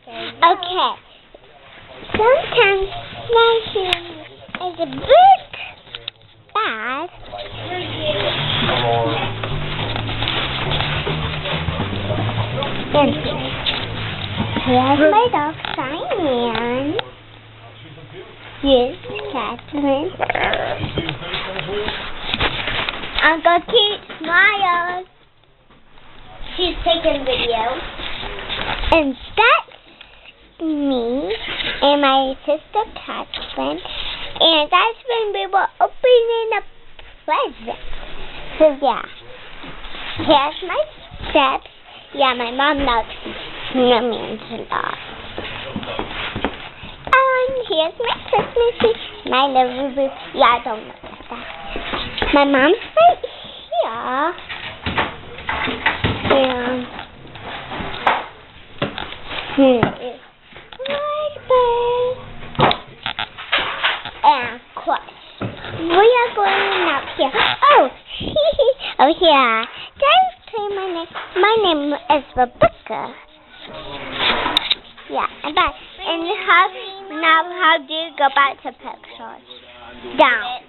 Okay. Sometimes flashing is a big bad. And here's my dog Cyan. Here's Catherine. Uncle Keith smiles. She's taking video. And that's me and my sister Catherine. And that's when we were opening a present. So yeah. Here's my steps. Yeah, my mom loves snowmen a lot. Here's my Christmas tree. My little boo. Yeah, I don't know that. My mom's right here. And of course, we are going up here. Oh, oh yeah. Don't say my name. My name is Rebecca. Yeah, and how do you go back to pictures? Down.